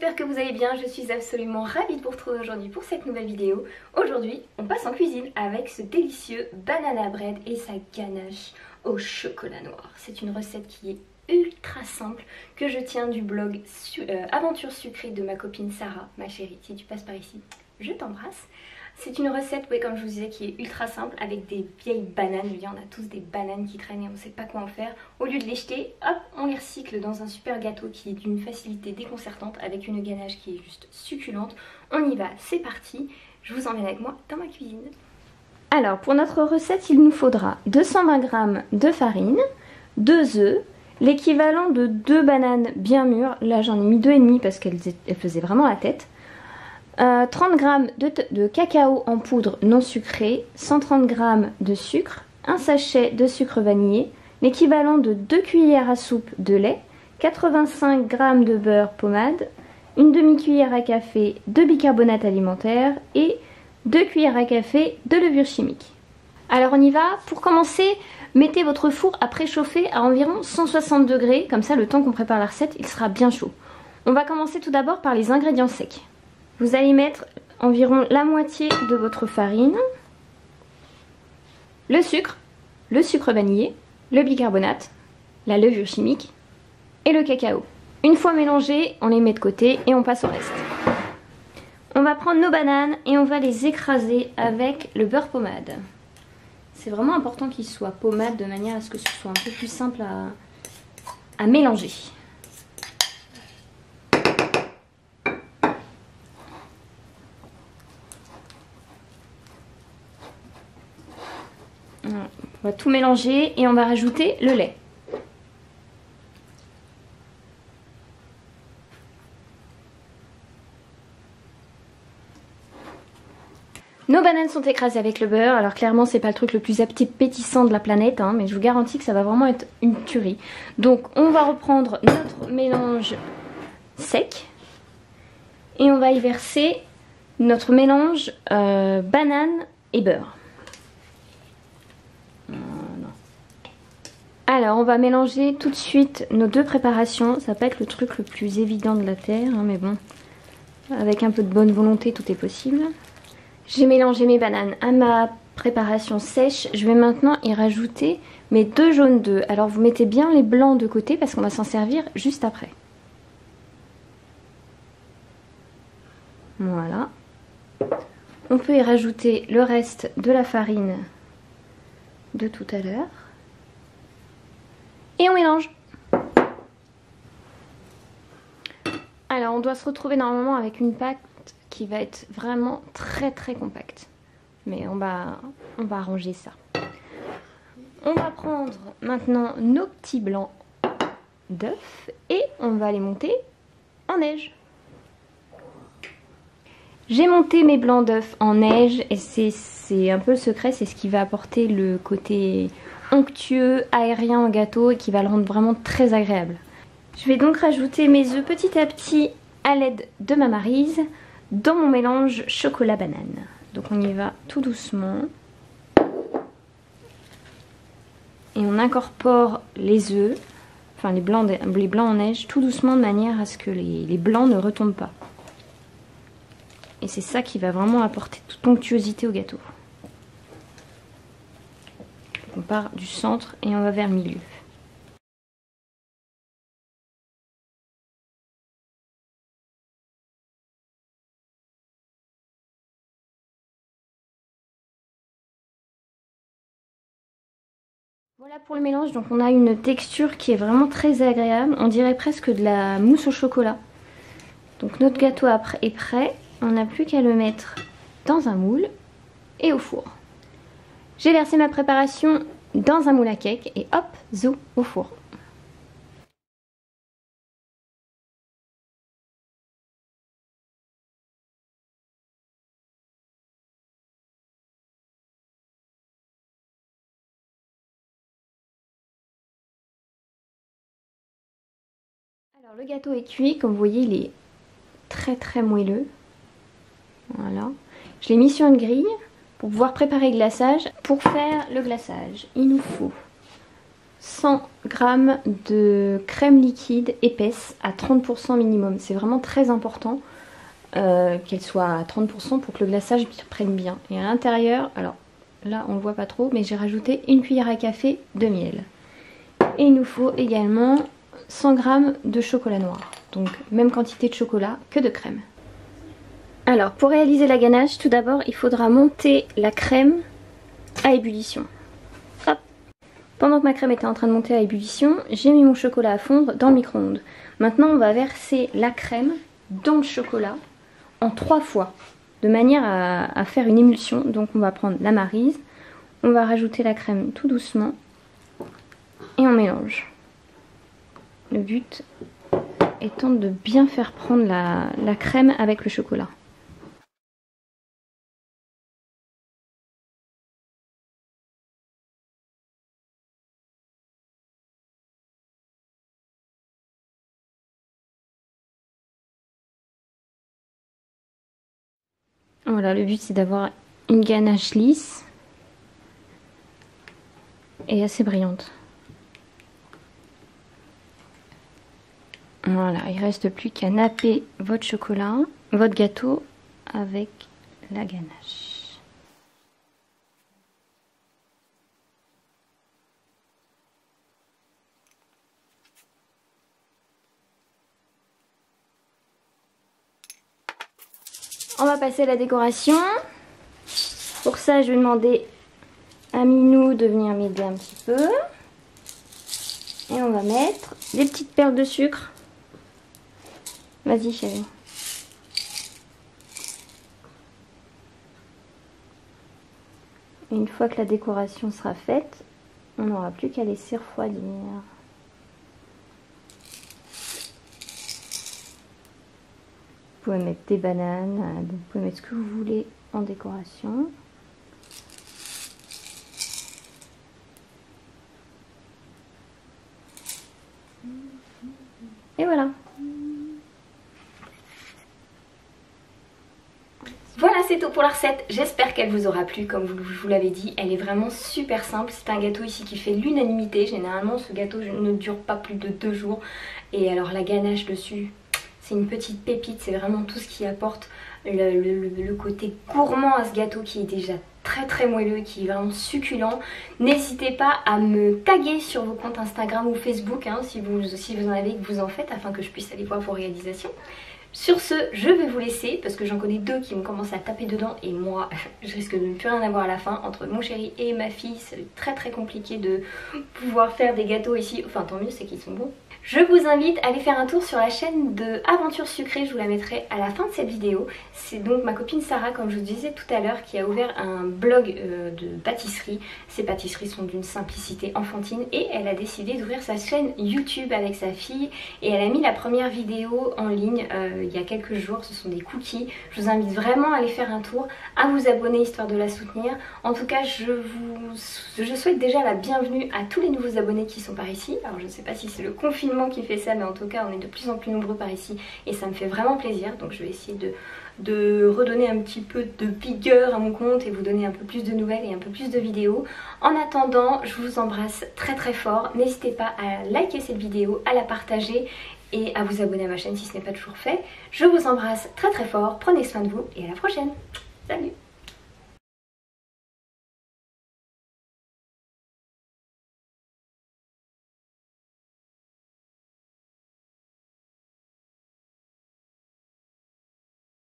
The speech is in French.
j'espère que vous allez bien, je suis absolument ravie de vous retrouver aujourd'hui pour cette nouvelle vidéo. Aujourd'hui, on passe en cuisine avec ce délicieux banana bread et sa ganache au chocolat noir. C'est une recette qui est ultra simple que je tiens du blog Aventure sucrée de ma copine Sarah, ma chérie. Si tu passes par ici, je t'embrasse. C'est une recette, oui, comme je vous disais, qui est ultra simple avec des vieilles bananes. Je veux dire, on a tous des bananes qui traînent et on ne sait pas quoi en faire. Au lieu de les jeter, hop, on les recycle dans un super gâteau qui est d'une facilité déconcertante avec une ganache qui est juste succulente. On y va, c'est parti. Je vous emmène avec moi dans ma cuisine. Alors, pour notre recette, il nous faudra 220 g de farine, 2 œufs, l'équivalent de 2 bananes bien mûres. Là, j'en ai mis 2,5 parce qu'elles faisaient vraiment la tête. 30 g de cacao en poudre non sucré, 130 g de sucre, un sachet de sucre vanillé, l'équivalent de 2 cuillères à soupe de lait, 85 g de beurre pommade, une demi-cuillère à café de bicarbonate alimentaire et 2 cuillères à café de levure chimique. Alors on y va. Pour commencer, mettez votre four à préchauffer à environ 160 degrés, comme ça le temps qu'on prépare la recette, il sera bien chaud. On va commencer tout d'abord par les ingrédients secs. Vous allez mettre environ la moitié de votre farine, le sucre vanillé, le bicarbonate, la levure chimique et le cacao. Une fois mélangés, on les met de côté et on passe au reste. On va prendre nos bananes et on va les écraser avec le beurre pommade. C'est vraiment important qu'il soit pommade de manière à ce que ce soit un peu plus simple à mélanger. On va tout mélanger et on va rajouter le lait. Nos bananes sont écrasées avec le beurre. Alors clairement c'est pas le truc le plus appétissant de la planète, hein, mais je vous garantis que ça va vraiment être une tuerie. Donc on va reprendre notre mélange sec et on va y verser notre mélange banane et beurre. Alors on va mélanger tout de suite nos deux préparations. Ça va pas être le truc le plus évident de la terre, hein, mais bon, avec un peu de bonne volonté tout est possible. J'ai mélangé mes bananes à ma préparation sèche. Je vais maintenant y rajouter mes 2 jaunes d'œufs. Alors vous mettez bien les blancs de côté parce qu'on va s'en servir juste après. Voilà. On peut y rajouter le reste de la farine de tout à l'heure. Et on mélange. Alors on doit se retrouver normalement avec une pâte qui va être vraiment très compacte. Mais on va arranger ça. On va prendre maintenant nos petits blancs d'œufs et on va les monter en neige. J'ai monté mes blancs d'œufs en neige et c'est un peu le secret, c'est ce qui va apporter le côté onctueux, aérien au gâteau et qui va le rendre vraiment très agréable. Je vais donc rajouter mes œufs petit à petit à l'aide de ma maryse dans mon mélange chocolat banane. Donc on y va tout doucement. Et on incorpore les œufs, enfin les blancs en neige, tout doucement de manière à ce que les blancs ne retombent pas. Et c'est ça qui va vraiment apporter toute onctuosité au gâteau. On part du centre et on va vers le milieu. Voilà pour le mélange, donc on a une texture qui est vraiment très agréable. On dirait presque de la mousse au chocolat. Donc notre gâteau est prêt. On n'a plus qu'à le mettre dans un moule et au four. J'ai versé ma préparation dans un moule à cake et hop, zou, au four. Alors le gâteau est cuit, comme vous voyez il est très moelleux. Voilà. Je l'ai mis sur une grille pour pouvoir préparer le glaçage. Pour faire le glaçage, il nous faut 100 g de crème liquide épaisse à 30% minimum. C'est vraiment très important qu'elle soit à 30% pour que le glaçage prenne bien. Et à l'intérieur, alors là on ne le voit pas trop, mais j'ai rajouté une cuillère à café de miel. Et il nous faut également 100 g de chocolat noir. Donc même quantité de chocolat que de crème. Alors pour réaliser la ganache, tout d'abord il faudra monter la crème à ébullition. Hop. Pendant que ma crème était en train de monter à ébullition, j'ai mis mon chocolat à fondre dans le micro-ondes. Maintenant on va verser la crème dans le chocolat en 3 fois, de manière à faire une émulsion. Donc on va prendre la maryse, on va rajouter la crème tout doucement et on mélange. Le but étant de bien faire prendre la crème avec le chocolat. Voilà, le but c'est d'avoir une ganache lisse et assez brillante. Voilà, il ne reste plus qu'à napper votre chocolat, votre gâteau avec la ganache. On va passer à la décoration. Pour ça, je vais demander à Minou de venir m'aider un petit peu. Et on va mettre des petites perles de sucre. Vas-y chérie. Et une fois que la décoration sera faite, on n'aura plus qu'à laisser refroidir. Vous pouvez mettre des bananes, vous pouvez mettre ce que vous voulez en décoration. Et voilà. Voilà, c'est tout pour la recette. J'espère qu'elle vous aura plu. Comme je vous l'avais dit, elle est vraiment super simple. C'est un gâteau ici qui fait l'unanimité. Généralement, ce gâteau ne dure pas plus de 2 jours. Et alors la ganache dessus, c'est une petite pépite. C'est vraiment tout ce qui apporte le côté gourmand à ce gâteau qui est déjà très moelleux, qui est vraiment succulent. N'hésitez pas à me taguer sur vos comptes Instagram ou Facebook hein, si vous en avez et que vous en faites, afin que je puisse aller voir vos réalisations. Sur ce, je vais vous laisser parce que j'en connais 2 qui me commencent à taper dedans et moi je risque de ne plus rien avoir à la fin. Entre mon chéri et ma fille, c'est très compliqué de pouvoir faire des gâteaux ici. Enfin tant mieux, c'est qu'ils sont bons. Je vous invite à aller faire un tour sur la chaîne de Aventure Sucrée, je vous la mettrai à la fin de cette vidéo. C'est donc ma copine Sarah, comme je vous disais tout à l'heure, qui a ouvert un blog de pâtisserie. Ces pâtisseries sont d'une simplicité enfantine et elle a décidé d'ouvrir sa chaîne YouTube avec sa fille. Et elle a mis la première vidéo en ligne il y a quelques jours, ce sont des cookies. Je vous invite vraiment à aller faire un tour, à vous abonner histoire de la soutenir. En tout cas, je souhaite déjà la bienvenue à tous les nouveaux abonnés qui sont par ici. Alors je ne sais pas si c'est le confinement qui fait ça, mais en tout cas on est de plus en plus nombreux par ici et ça me fait vraiment plaisir. Donc je vais essayer de redonner un petit peu de vigueur à mon compte et vous donner un peu plus de nouvelles et un peu plus de vidéos. En attendant, je vous embrasse très fort. N'hésitez pas à liker cette vidéo, à la partager et à vous abonner à ma chaîne si ce n'est pas toujours fait. Je vous embrasse très fort, prenez soin de vous et à la prochaine. Salut!